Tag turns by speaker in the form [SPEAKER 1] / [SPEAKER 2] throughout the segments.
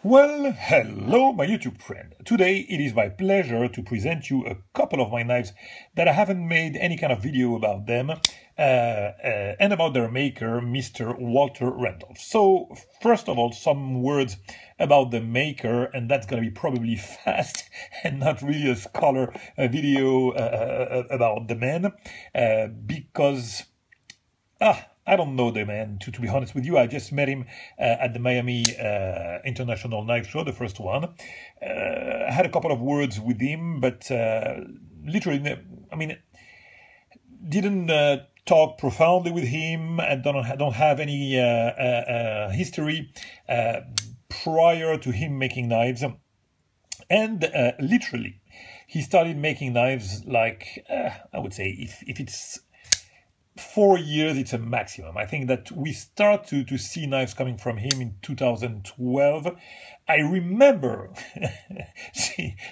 [SPEAKER 1] Well, hello my YouTube friend. Today it is my pleasure to present you a couple of my knives that I haven't made any kind of video about them and about their maker, Mr. Walter Randolph. So first of all, some words about the maker, and that's going to be probably fast and not really a scholar video about the man because I don't know the man, to be honest with you. I just met him at the Miami International Knife Show, the first one. I had a couple of words with him, but literally, I mean, didn't talk profoundly with him. I don't have any history prior to him making knives. And literally, he started making knives like, I would say, if it's 4 years, it's a maximum. I think that we start to see knives coming from him in 2012. I remember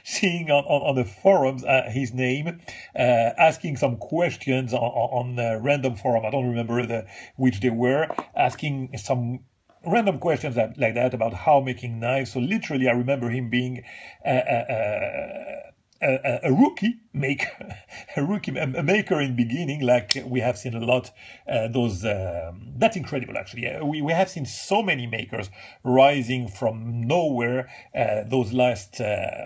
[SPEAKER 1] seeing on the forums his name, asking some questions on a random forum. I don't remember which they were, asking some random questions like that about how making knives. So literally, I remember him being a rookie maker, a maker in beginning, like we have seen a lot. That's incredible, actually. We have seen so many makers rising from nowhere those last 4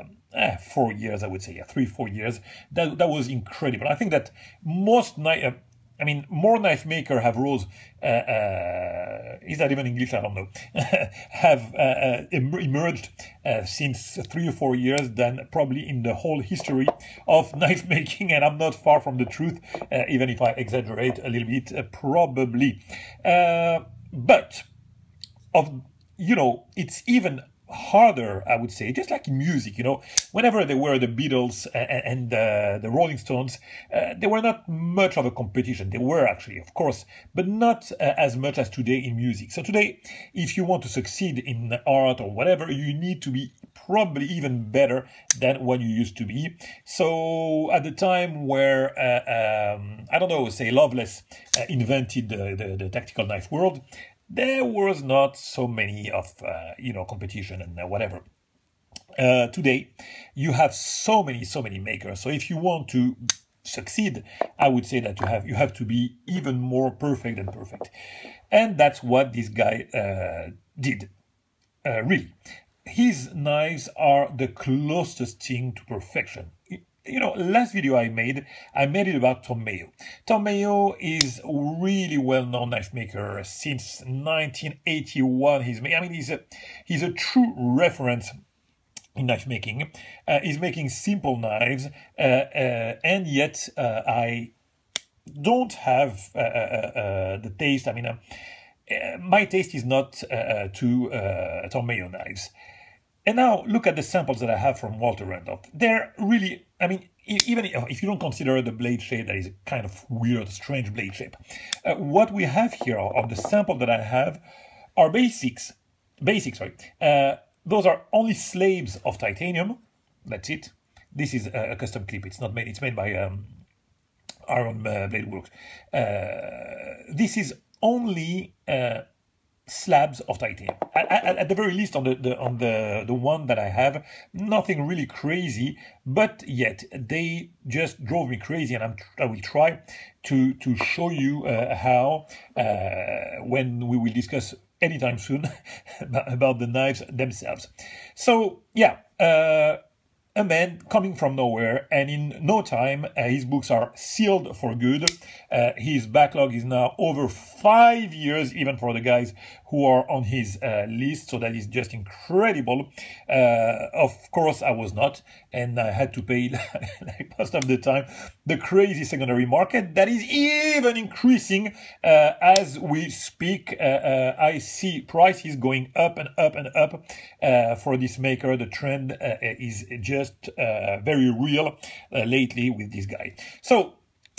[SPEAKER 1] years, I would say, 3-4 years. That was incredible. I think that most more knife makers have rose. Is that even English? I don't know. Have emerged since 3 or 4 years than probably in the whole history of knife making, and I'm not far from the truth, even if I exaggerate a little bit, probably. But it's even harder, I would say, just like in music, whenever there were the Beatles and the Rolling Stones, there were not much of a competition. They were actually, of course, but not as much as today in music. So today, if you want to succeed in art or whatever, you need to be probably even better than what you used to be. So at the time where, I don't know, say Loveless invented the tactical knife world, there was not so many of, competition and whatever. Today, you have so many makers. So if you want to succeed, I would say that you have to be even more perfect than perfect. And that's what this guy did, really. His knives are the closest thing to perfection. Last video I made it about Tom Mayo. Tom Mayo is a really well-known knife maker since 1981. He's a true reference in knife making. He's making simple knives, and yet I don't have the taste. My taste is not to Tom Mayo knives. And now look at the samples that I have from Walter Randolph. They're really, even if you don't consider the blade shape, that is a kind of weird, strange blade shape. What we have here on the sample that I have are basics. Those are only slabs of titanium. That's it. This is a custom clip. It's not made. It's made by Bladeworks. This is only slabs of titanium. At the very least, on the one that I have, nothing really crazy, but yet they just drove me crazy, and I will try to show you how when we will discuss anytime soon about the knives themselves. So yeah. A man coming from nowhere, and in no time, his books are sealed for good. His backlog is now over 5 years, even for the guys who are on his list, so that is just incredible. Of course, I was not, and I had to pay, like most of the time, the crazy secondary market that is even increasing as we speak. I see prices going up and up and up for this maker. The trend is just very real lately with this guy. So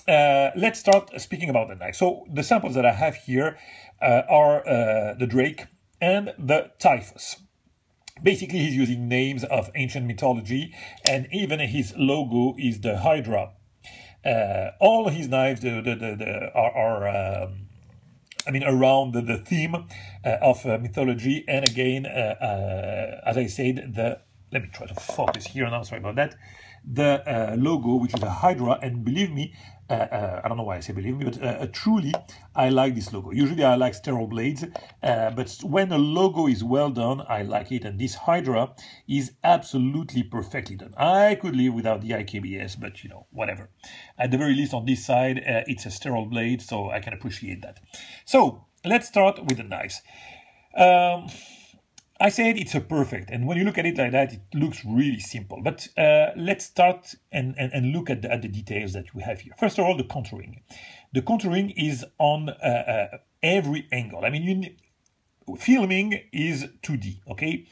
[SPEAKER 1] let's start speaking about the knife. So the samples that I have here are the Drake and the Typhus. Basically, he's using names of ancient mythology, and even his logo is the Hydra. All his knives are I mean, around the theme of mythology. And again, as I said, let me try to focus here now, sorry about that. The logo, which is a Hydra, and believe me, I don't know why I say believe me, but truly, I like this logo. Usually I like sterile blades, but when a logo is well done, I like it, and this Hydra is absolutely perfectly done. I could live without the IKBS, but you know, whatever. At the very least on this side, it's a sterile blade, so I can appreciate that. So, let's start with the knives. I said it's a perfect, and when you look at it like that, it looks really simple. But let's start and look at the details that we have here. First of all, the contouring. The contouring is on every angle. I mean, filming is 2D, okay?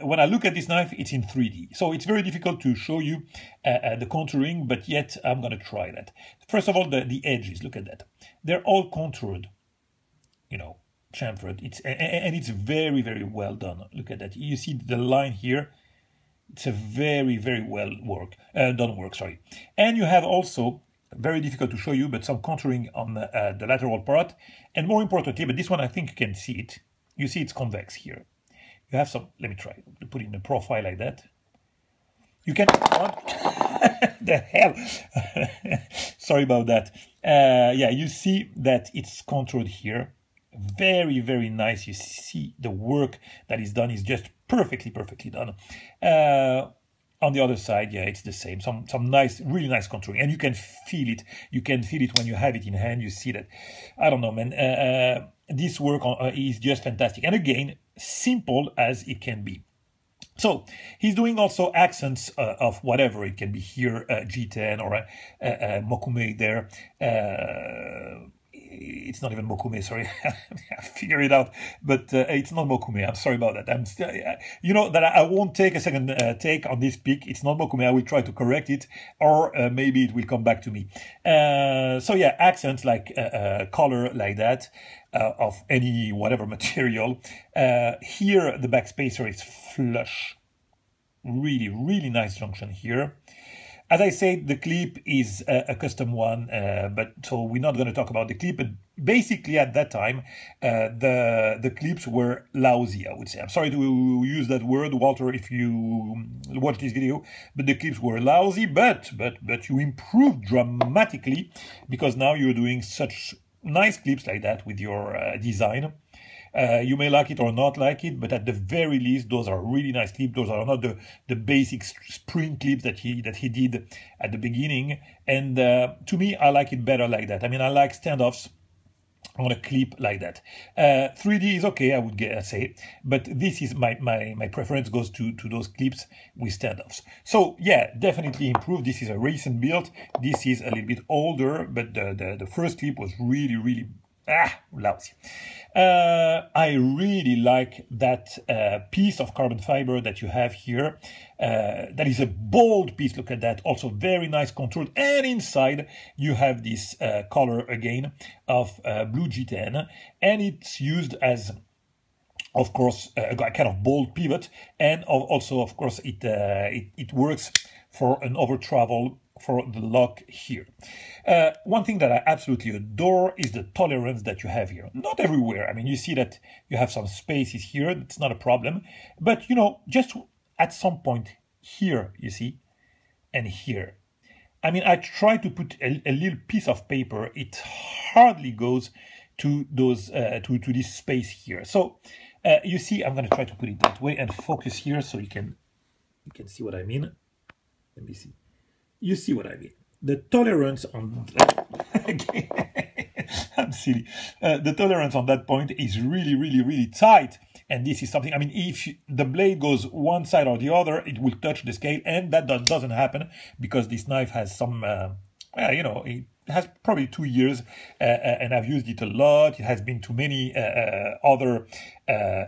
[SPEAKER 1] When I look at this knife, it's in 3D. So it's very difficult to show you the contouring, but yet I'm going to try that. First of all, the edges, look at that. They're all contoured, you know, chamfered. And it's very, very well done. Look at that. You see the line here. It's a very, very well done work. Sorry. And you have also, very difficult to show you, but some contouring on the lateral part. And more importantly, but this one I think you can see it. You see it's convex here. You have some. Let me try to put it in a profile like that. You can. The hell. Sorry about that. Yeah, you see that it's contoured here. Very, very nice. You see the work that is done is just perfectly done. On the other side, yeah, it's the same. Some nice, really nice contouring, and you can feel it. You can feel it when you have it in hand. You see that. I don't know, man. This work is just fantastic, and again, simple as it can be. So he's doing also accents of whatever. It can be here G10 or Mokume there. It's not even Mokume, sorry. I figured it out, but it's not Mokume. I'm sorry about that. I'm still, you know, that I won't take a second take on this pick. It's not Mokume. I will try to correct it, or maybe it will come back to me. So yeah, accents like color like that of any whatever material. Here, the backspacer is flush. Really, really nice junction here. As I said, the clip is a custom one, but so we're not going to talk about the clip. But basically, at that time, the clips were lousy, I would say. I'm sorry to use that word, Walter, if you watch this video, but the clips were lousy. But you improved dramatically because now you're doing such nice clips like that with your design. You may like it or not like it, but at the very least, those are really nice clips. Those are not the basic spring clips that he did at the beginning. And to me, I like it better like that. I mean, I like standoffs on a clip like that. 3D is okay, I would say, but this is my preference goes to those clips with standoffs. So yeah, definitely improved. This is a recent build. This is a little bit older, but the first clip was really lousy. I really like that piece of carbon fiber that you have here. That is a bold piece. Look at that. Also very nice contoured. And inside you have this color again of blue G10, and it's used as, of course, a kind of bold pivot, and also, of course, it works for an over travel for the lock here. One thing that I absolutely adore is the tolerance that you have here. Not everywhere. I mean, you see that you have some spaces here. It's not a problem. But, you know, just at some point here, you see, and here. I mean, I try to put a little piece of paper. It hardly goes to those to this space here. So you see, I'm going to try to put it that way and focus here so you can see what I mean. Let me see. You see what I mean. The tolerance on again, I'm silly. The tolerance on that point is really tight, and this is something. I mean, if the blade goes one side or the other, it will touch the scale, and that doesn't happen because this knife has some. You know, it has probably 2 years, and I've used it a lot. It has been to many other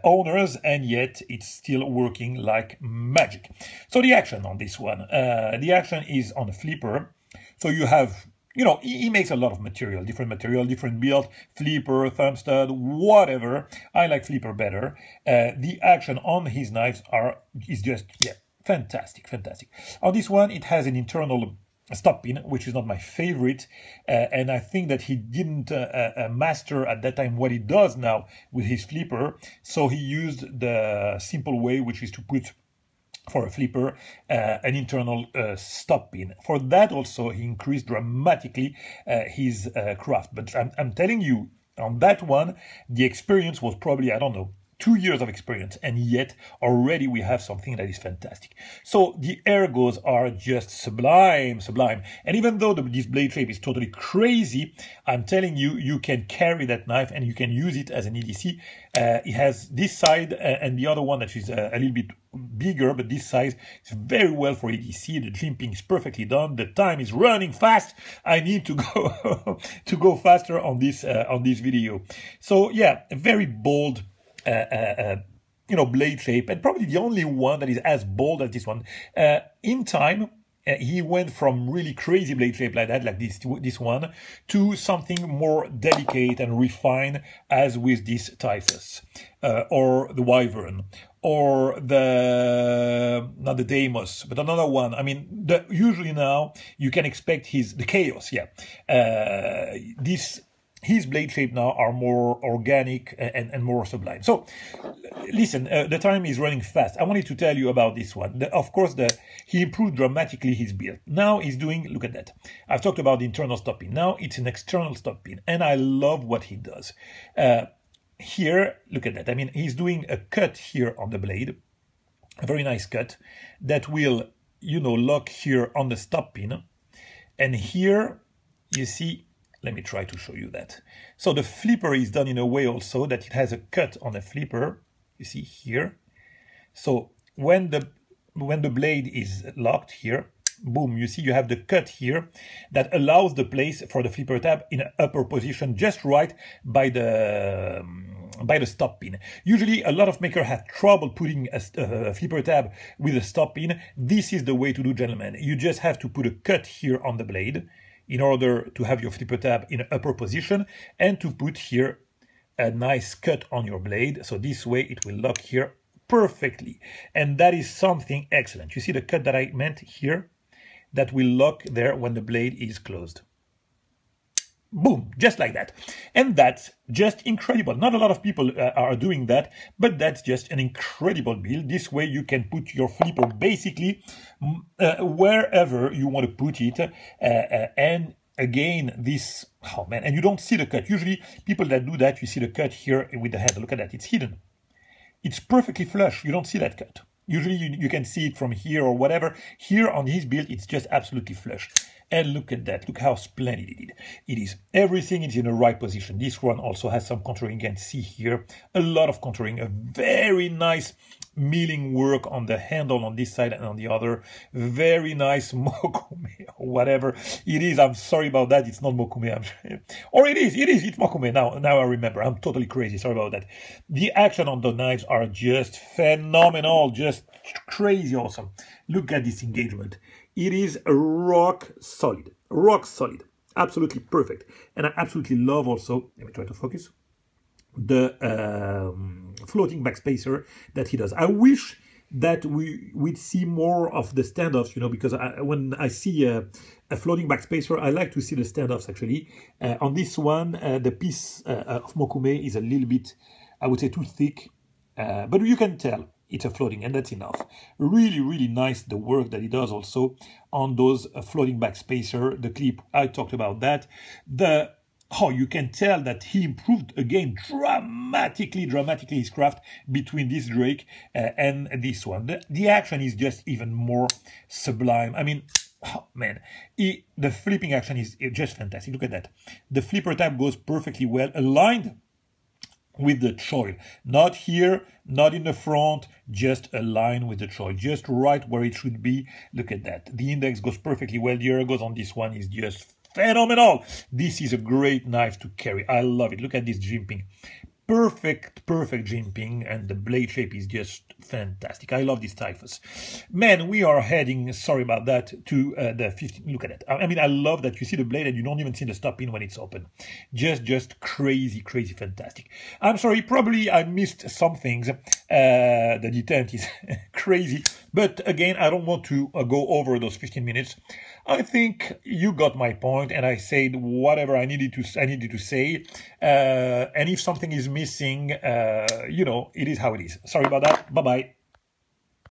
[SPEAKER 1] owners, and yet it's still working like magic. So the action on this one, the action is on a flipper. So you have, you know, he makes a lot of material, different build, flipper, thumb stud, whatever. I like flipper better. The action on his knives is just, yeah, fantastic. On this one, it has an internal stop pin, which is not my favorite, and I think that he didn't master at that time what he does now with his flipper, so he used the simple way, which is to put for a flipper an internal stop pin. For that also he increased dramatically his craft, but I'm telling you, on that one the experience was probably, I don't know, 2 years of experience, and yet already we have something that is fantastic. So the ergos are just sublime. And even though this blade shape is totally crazy, I'm telling you, you can carry that knife and you can use it as an EDC. It has this side and the other one that is a little bit bigger, but this size is very well for EDC. The jimping is perfectly done. The time is running fast. I need to go to go faster on this video. So yeah, a very bold blade shape, and probably the only one that is as bold as this one. In time, he went from really crazy blade shape like that, like this one, to something more delicate and refined, as with this Typhus, or the Wyvern, or not the Deimos, but another one. I mean, usually now you can expect the Chaos, yeah. His blade shape now are more organic and more sublime. So, listen, the time is running fast. I wanted to tell you about this one. Of course, he improved dramatically his build. Now he's doing, look at that. I've talked about the internal stop pin. Now it's an external stop pin, and I love what he does. Here, look at that. I mean, he's doing a cut here on the blade, a very nice cut that will, lock here on the stop pin. And here, you see, let me try to show you that. So the flipper is done in a way also that it has a cut on the flipper. You see here. So when the blade is locked here, boom, you see you have the cut here that allows the place for the flipper tab in an upper position, just right by the stop pin. Usually a lot of makers have trouble putting a flipper tab with a stop pin. This is the way to do, gentlemen. You just have to put a cut here on the blade in order to have your flipper tab in an upper position, and to put here a nice cut on your blade. So this way it will lock here perfectly. And that is something excellent. You see the cut that I meant here? That will lock there when the blade is closed. Boom, just like that. And that's just incredible. Not a lot of people are doing that, but that's just an incredible build. This way you can put your flipper basically wherever you want to put it. And again, this, oh man, and you don't see the cut. Usually people that do that, you see the cut here with the head. Look at that, it's hidden. It's perfectly flush. You don't see that cut. Usually you can see it from here or whatever. Here on his build, it's just absolutely flush. And look at that. Look how splendid it is. Everything is in the right position. This one also has some contouring. You can see here a lot of contouring. A very nice milling work on the handle on this side and on the other. Very nice mokume or whatever it is. I'm sorry about that. It's not mokume. Or it is. It's mokume. Now I remember. I'm totally crazy. Sorry about that. The action on the knives are just phenomenal. Just crazy awesome. Look at this engagement. It is rock solid, absolutely perfect. And I absolutely love also, let me try to focus, the floating backspacer that he does. I wish that we'd see more of the standoffs, because when I see a floating backspacer, I like to see the standoffs actually. On this one, the piece of mokume is a little bit, I would say, too thick, but you can tell it's a floating, and that's enough. Really, really nice the work that he does also on those floating backspacer. The clip, I talked about that. You can tell that he improved again dramatically his craft between this Drake and this one. The action is just even more sublime. I mean, oh man, the flipping action is just fantastic. Look at that. The flipper tab goes perfectly well aligned with the choil, not here, not in the front, just align with the choil, just right where it should be. Look at that. The index goes perfectly well. The ergos on this one is just phenomenal. This is a great knife to carry. I love it. Look at this jimping. Perfect jimping, and the blade shape is just fantastic. I love this Typhus. Man, we are heading, sorry about that, to the 15. Look at that. I mean, I love that you see the blade and you don't even see the stop pin when it's open. Just crazy fantastic. I'm sorry, probably I missed some things. The detent is crazy, But again, I don't want to go over those 15 minutes. I think you got my point, and I said whatever I needed to say. And if something is missing, it is how it is. Sorry about that. Bye-bye.